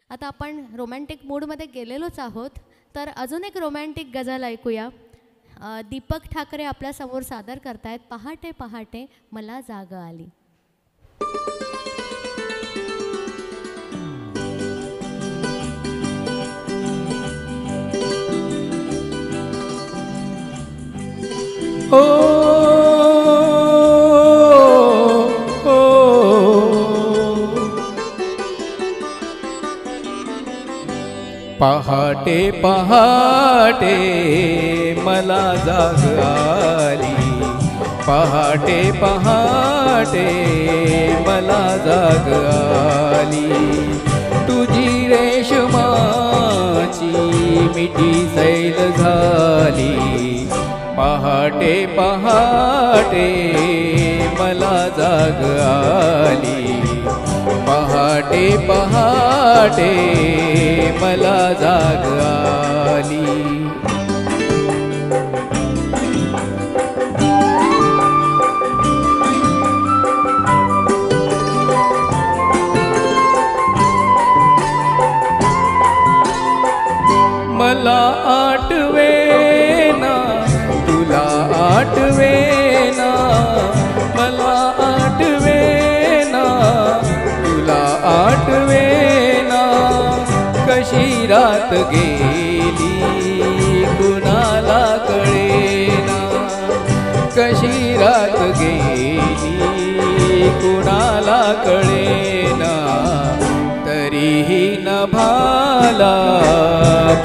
आता आपण रोमॅन्टिक मूडमध्ये गेलेलोच आहोत, तर अजून एक रोमॅन्टिक गझल ऐकूया. दीपक ठाकरे आपल्यासमोर सादर करतायत, पहाटे पहाटे मला जाग आली. पहाटे पहाटे मला जाग आली, पहाटे पहाटे मला जाग आली. तुझी रेशमाची मिठी सैल झाली, पहाटे पहाटे मला जाग आली, पहाटे पहाटे मला जाग आली. मला आठवेना तुला आठवेना, मला आठवेना तुला आठवेना. कशी रात गेली कुणाला कळेना, कशी रात गेली कुणाला कळेना. तरीही नभाला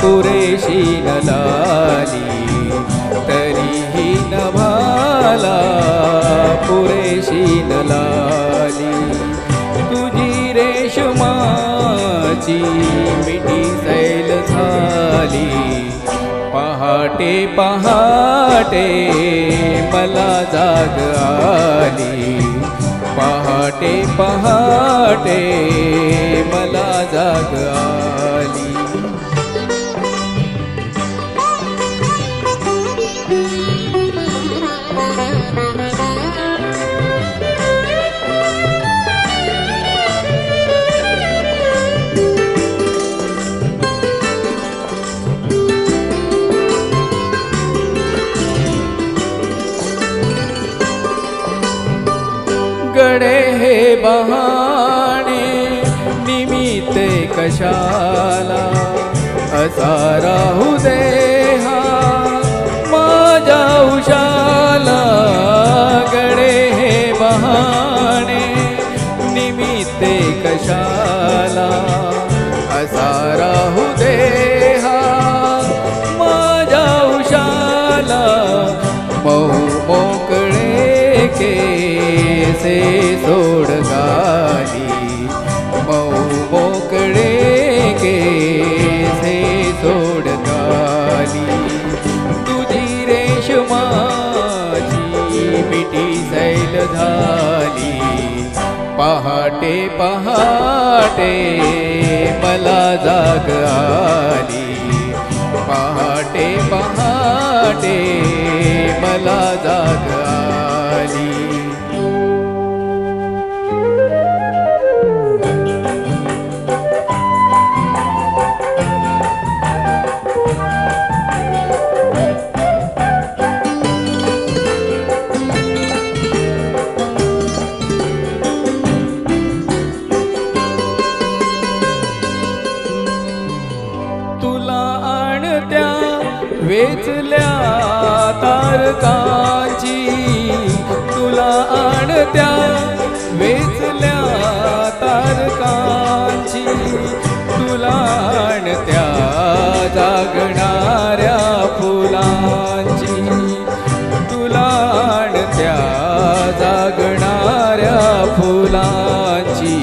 पुरेशी न लाली, तरीही नभाला पुरेशी न लाली. तुझी रेशमाची मिठी सैल झाली, पहाटे पहाटे मला जाग आली, पहाटे पहाटे मला जाग आली. गडे हे बहाणे निमित्त कशाला, असा राहू दे हा माझ्या उशाला. गडे हे बहाणे निमित्त कशाला, असा राहू दे हा माझ्या उशाला. मऊ मोकळे केसे सोड गाली, मऊ मोकळे केसे सोड गाली. तुझी रेशमाची मिठी सैल झाली, पहाटे पहाटे मला जाग आली, पहाटे पहाटे मला जाग आली. तुला आणत्या वेचल्या तारकांची, तुला आणत्या वेचल्या तारकांची. तुला आणत्या जागणाऱ्या फुलांची, तुला आणत्या जागणाऱ्या फुलांची.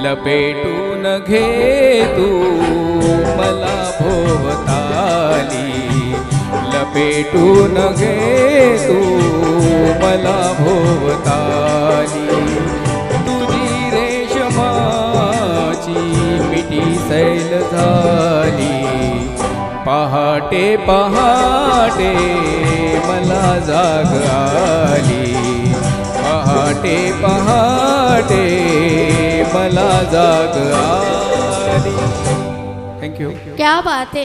लपेटून घे तू मला भोवताली, लपेटून घे तू मला भोवताली. तुझी रेशमाची मिठी सैल झाली, पहाटे पहाटे मला जाग आली, पहाटे पहाटे मला जाग आली. थँक्यू. क्या बात आहे.